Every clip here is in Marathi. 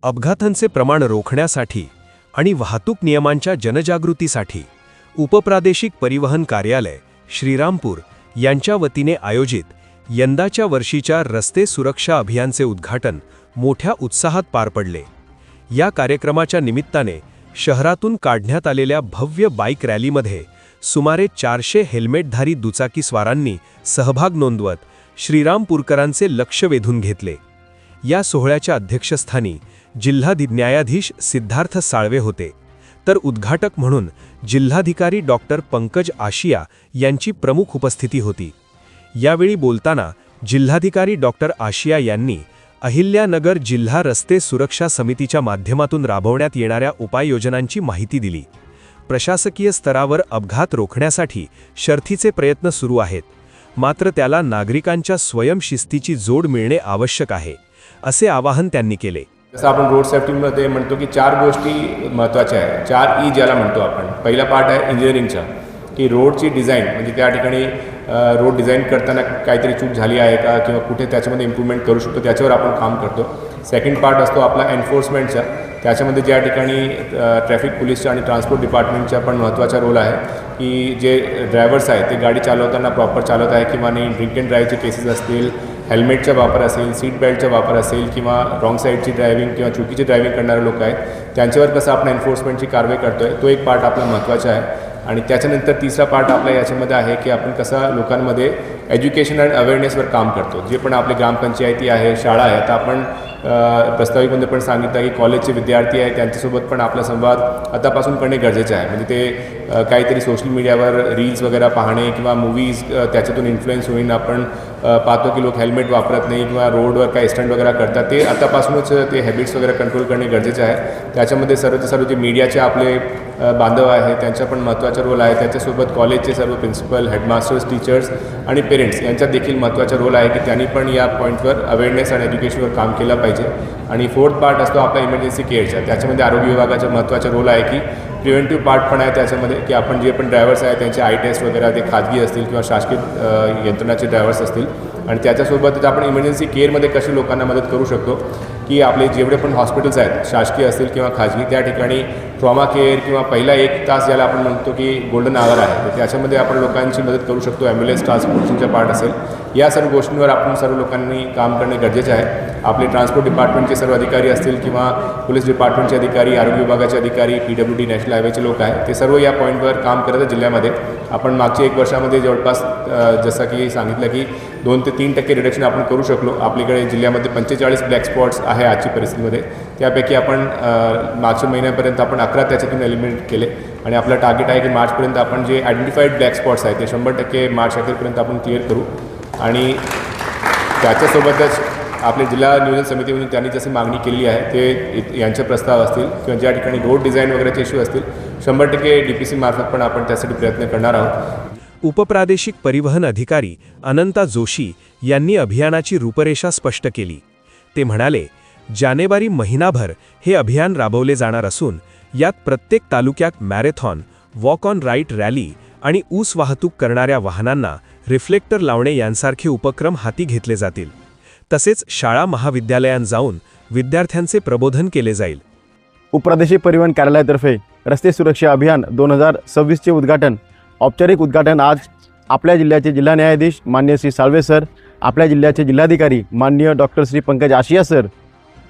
अपघातांचे प्रमाण रोखण्यासाठी आणि वाहतूक नियमांच्या जनजागृतीसाठी उपप्रादेशिक परिवहन कार्यालय श्रीरामपूर यांच्या वतीने आयोजित यंदाच्या वर्षीच्या रस्ते सुरक्षा अभियानचे उद्घाटन मोठ्या उत्साहात पार पडले। या कार्यक्रमाच्या निमित्ताने शहरातून काढण्यात आलेल्या भव्य बाईक रॅलीमध्ये सुमारे 400 हेल्मेटधारी दुचाकीस्वारांनी सहभाग नोंदवत श्रीरामपूरकरांचे लक्ष वेधून घेतले। या सोहळ्याच्या अध्यक्षस्थानी जिल्हाधिन्यायाधीश सिद्धार्थ साळवे होते, तर उद्घाटक म्हणून जिल्हाधिकारी डॉक्टर पंकज आशिया यांची प्रमुख उपस्थिती होती। यावेळी बोलताना जिल्हाधिकारी डॉक्टर आशिया यांनी अहिल्यानगर जिल्हा रस्ते सुरक्षा समितीच्या माध्यमातून राबवण्यात येणाऱ्या उपाययोजनांची माहिती दिली। प्रशासकीय स्तरावर अपघात रोखण्यासाठी शर्थीचे प्रयत्न सुरू आहेत, मात्र त्याला नागरिकांच्या स्वयंशिस्तीची जोड मिळणे आवश्यक आहे, असे आवाहन त्यांनी केले। जसं आपण रोड सेफ्टीमध्ये म्हणतो की 4 गोष्टी महत्त्वाच्या आहेत, 4 ई ज्याला म्हणतो आपण। पहिला पार्ट आहे इंजिनिअरिंगचा, की रोडची डिझाईन, म्हणजे त्या ठिकाणी रोड डिझाईन करताना काहीतरी चूक झाली आहे का किंवा कुठे त्याच्यामध्ये इम्प्रूव्हमेंट करू शकतो, त्याच्यावर आपण काम करतो। सेकंड पार्ट असतो आपला एन्फोर्समेंटचा, त्याच्यामध्ये ज्या ठिकाणी ट्रॅफिक पोलीसच्या आणि ट्रान्सपोर्ट डिपार्टमेंटचा पण महत्त्वाचा रोल आहे, की जे ड्रायव्हर्स आहेत ते गाडी चालवताना प्रॉपर चालवत आहे किंवा नाही, ड्रिंक अँड ड्राईव्हचे केसेस असतील, हेल्मेटचा वापर असेल, सीट बेल्टचा वापर असेल किंवा रॉंग साईडची ड्रायव्हिंग किंवा चुकीची ड्रायव्हिंग करणारे लोक आहेत त्यांच्यावर कसं आपण एन्फोर्समेंटची कारवाई करतो आहे, तो एक पार्ट आपला महत्त्वाचा आहे। आणि त्याच्यानंतर तिसरा पार्ट आपला याच्यामध्ये आहे की आपण कसा लोकांमध्ये एज्युकेशन अँड अवेअरनेसवर काम करतो। जे पण आपले ग्रामपंचायती आहे, शाळा आहे, तर आपण प्रस्ताविकेमध्ये पण सांगितलं की कॉलेजचे विद्यार्थी आहे त्यांच्यासोबत पण आपला संवाद आतापासून करणे गरजेचे आहे। म्हणजे ते काहीतरी सोशल मीडियावर रील्स वगैरे पाहणे किंवा मूवीज त्याच्यातून इन्फ्लुएन्स होईन, आपण पाहतो की लोक हेल्मेट वापरत नाही किंवा रोडवर काही स्टंट वगैरे करतात, ते आतापासूनच ते हॅबिट्स वगैरे कंट्रोल करणे गरजेचे आहे। त्याच्यामध्ये सर्व जे मीडियाचे आपले बांधव आहे त्यांचा पण महत्त्वाचा रोल आहे। त्याच्यासोबत कॉलेजचे सर्व प्रिन्सिपल, हेडमास्टर्स, टीचर्स आणि पेरेंट्स यांच्यात देखील महत्त्वाचा रोल आहे की त्यांनी पण या पॉईंटवर अवेअरनेस आणि एज्युकेशनवर काम केलं पाहिजे। आणि फोर्थ पार्ट असतो आपला इमर्जन्सी केअरचा, त्याच्यामध्ये आरोग्य विभागाचा महत्त्वाचा रोल आहे की प्रिव्हेंटिव्ह पार्ट पण आहे त्याच्यामध्ये, की आपण जे पण ड्रायव्हर्स आहे त्यांचे आय टेस्ट वगैरे ते खाजगी असतील किंवा शासकीय यंत्रणाचे ड्रायव्हर्स असतील, आणि त्याच्यासोबतच आपण इमर्जन्सी केअरमध्ये कशी लोकांना मदत करू शकतो, की आपले जेवढे पण हॉस्पिटल्स आहेत शासकीय असतील किंवा खाजगी, त्या ठिकाणी ट्रॉमा केअर किंवा पहिला 1 तास ज्याला आपण म्हणतो की गोल्डन आवर आहे, तर त्याच्यामध्ये आपण लोकांची मदत करू शकतो। ॲम्ब्युलन्स ट्रान्सपोर्टेशनचा पार्ट असेल, या सर्व गोष्टींवर आपण सर्व लोकांनी काम करणे गरजेचे आहे। आपले ट्रान्सपोर्ट डिपार्टमेंटचे सर्व अधिकारी असतील किंवा पोलीस डिपार्टमेंटचे अधिकारी, आरोग्य विभागाचे अधिकारी, PWD नॅशनल हायवेचे लोक आहेत, ते सर्व या पॉईंटवर काम करत आहेत जिल्ह्यामध्ये। आपण मागच्या 1 वर्षामध्ये जवळपास जसं की सांगितलं की 2 ते 3% रिडक्शन आपण करू शकलो। आपल्याकडे जिल्ह्यामध्ये 45 ब्लॅक स्पॉट्स आहे आजची परिस्थितीमध्ये, त्यापैकी आपण मागच्या महिन्यापर्यंत आपण 11 त्याच्यातून एलिमिनेट केले, आणि आपला टार्गेट आहे की मार्चपर्यंत आपण जे आयडेंटिफाईड ब्लॅक स्पॉट्स आहेत ते 100% मार्च अखेरपर्यंत आपण क्लिअर करू। आणि त्याच्यासोबतच आपले जिल्हा नियोजन समितीमधून त्यांनी जशी मागणी केली आहे ते यांचे प्रस्ताव असतील किंवा ज्या ठिकाणी रोड डिझाईन वगैरेचे इश्यू असतील 100% DPC मार्फत पण आपण त्यासाठी प्रयत्न करणार आहोत। उपप्रादेशिक परिवहन अधिकारी अनंता जोशी यांनी अभियानाची रूपरेषा स्पष्ट केली। ते म्हणाले, जानेवारी महिनाभर हे अभियान राबवले जाणार असून यात प्रत्येक तालुक्यात marathon, walk on right rally आणि ऊस वाहतूक करणाऱ्या वाहनांना रिफ्लेक्टर लावणे यांसारखे उपक्रम हाती घेतले जातील। तसेच शाळा महाविद्यालयांत जाऊन विद्यार्थ्यांचे प्रबोधन केले जाईल। उपप्रादेशिक परिवहन कार्यालयातर्फे रस्ते सुरक्षा अभियान 2026 चे उद्घाटन, औपचारिक उद्घाटन आज आपल्या जिल्ह्याचे जिल्हा न्यायाधीश माननीय श्री साळवे सर, आपल्या जिल्ह्याचे जिल्हाधिकारी माननीय डॉक्टर श्री पंकज आशिया सर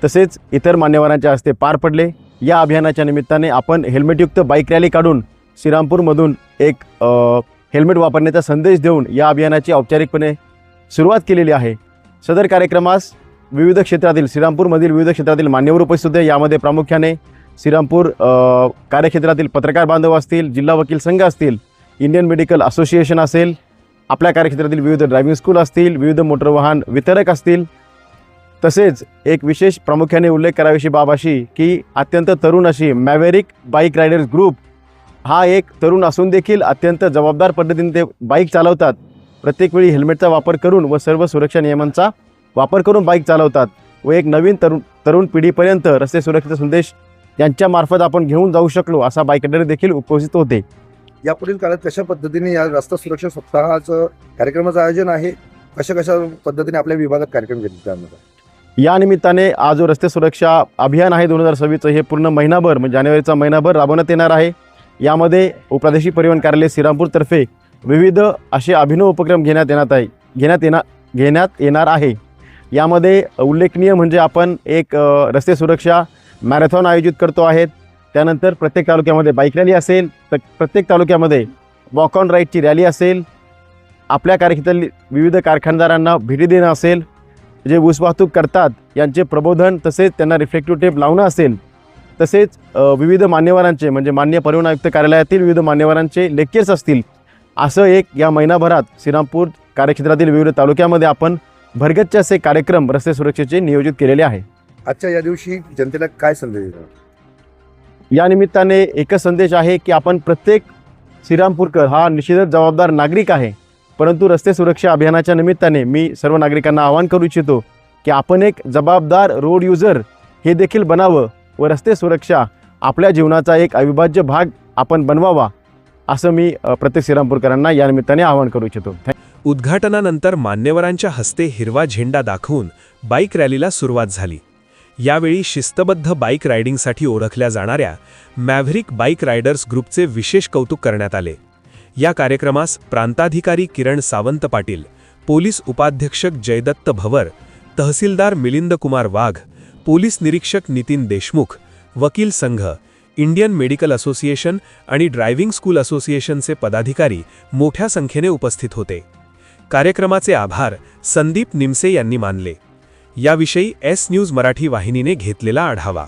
तसेच इतर मान्यवरांच्या हस्ते पार पडले। या अभियानाच्या निमित्ताने आपण हेल्मेटयुक्त बाईक रॅली काढून श्रीरामपूरमधून एक हेल्मेट वापरण्याचा संदेश देऊन या अभियानाची औपचारिकपणे सुरुवात केलेली आहे। सदर कार्यक्रमास विविध क्षेत्रातील श्रीरामपूरमधील विविध क्षेत्रातील मान्यवर उपस्थित होते। यामध्ये प्रामुख्याने श्रीरामपूर कार्यक्षेत्रातील पत्रकार बांधव असतील, जिल्हा वकील संघ असतील, इंडियन मेडिकल असोसिएशन असेल, आपल्या कार्यक्षेत्रातील विविध ड्रायव्हिंग स्कूल असतील, विविध मोटर वाहन वितरक असतील। तसेच एक विशेष प्रामुख्याने उल्लेख कराविषयी बाब अशी की अत्यंत तरुण अशी मॅव्हेरिक बाईक रायडर्स ग्रुप हा एक तरुण असून देखील अत्यंत जबाबदार पद्धतीने ते बाईक चालवतात। प्रत्येक वेळी हेल्मेटचा वापर करून व सर्व सुरक्षा नियमांचा वापर करून बाईक चालवतात व एक नवीन तरुण पिढीपर्यंत रस्ते सुरक्षेचा संदेश यांच्यामार्फत आपण घेऊन जाऊ शकलो असा बाईक रायडर देखील उपस्थित होते। यापुढील काळात कशा पद्धतीने या रस्ता सुरक्षा सप्ताहाचं कार्यक्रमाचं आयोजन आहे, कशा पद्धतीने आपल्या विभागात कार्यक्रम घेतले जाणार? या निमित्ताने आज जो रस्ते सुरक्षा अभियान आहे 2026चं हे पूर्ण महिनाभर म्हणजे जानेवारीचा महिनाभर राबवण्यात येणार आहे. यामध्ये उपप्रादेशिक परिवहन कार्यालय श्रीरामपूरतर्फे विविध असे अभिनव उपक्रम घेण्यात येणार आहे. यामध्ये उल्लेखनीय म्हणजे आपण एक रस्ते सुरक्षा मॅरेथॉन आयोजित करतो आहेत. त्यानंतर प्रत्येक तालुक्यामध्ये बाईक रॅली असेल, तर प्रत्येक तालुक्यामध्ये वॉक ऑन राईडची रॅली असेल, आपल्या कारखान्यातील विविध कारखानदारांना भेटी देणं असेल, जे ऊस वाहतूक करतात यांचे प्रबोधन, तसेच त्यांना रिफ्लेक्टिव्ह टेप लावणं असेल, तसेच विविध मान्यवरांचे म्हणजे मान्य परिवहन आयुक्त कार्यालयातील विविध मान्यवरांचे लेक्चर्स असतील. असं एक या महिनाभरात श्रीरामपूर कार्यक्षेत्रातील विविध तालुक्यामध्ये आपण भरगच्च असे कार्यक्रम रस्ते सुरक्षेचे नियोजित केलेले आहे. आजच्या या दिवशी जनतेला काय संदेश देणार? या निमित्ताने एकच संदेश आहे की आपण प्रत्येक श्रीरामपूरकर हा निश्चितच जबाबदार नागरिक आहे. परंतु रस्ते सुरक्षा अभियानाच्या निमित्ताने मी सर्व नागरिकांना आवाहन करू इच्छितो की आपण एक जबाबदार रोड युजर हे देखील बनावं व रस्ते सुरक्षा आपल्या जीवनाचा एक अविभाज्य भाग आपण बनवावा, असं मी प्रत्येक श्रीरामपूरकरांना या निमित्ताने आवाहन करू इच्छितो. उद्घाटनानंतर मान्यवरांच्या हस्ते हिरवा झेंडा दाखवून बाईक रॅलीला सुरुवात झाली. यावेळी शिस्तबद्ध बाईक रायडिंगसाठी ओळखल्या जाणाऱ्या मॅव्हरिक बाईक रायडर्स ग्रुपचे विशेष कौतुक करण्यात आले. या कार्यक्रमास प्रांताधिकारी किरण सावंत पाटील, पोलीस उपाधीक्षक जयदत्त भवर, तहसीलदार मिलिंद कुमार वाघ, पोलीस निरीक्षक नितीन देशमुख, वकील संघ, इंडियन मेडिकल असोसिएशन आणि ड्रायव्हिंग स्कूल असोसिएशनचे पदाधिकारी मोठ्या संख्येने उपस्थित होते. कार्यक्रमाचे आभार संदीप निमसे यांनी मानले. याविषयी एस न्यूज मराठी वाहिनीने घेतलेला आढावा.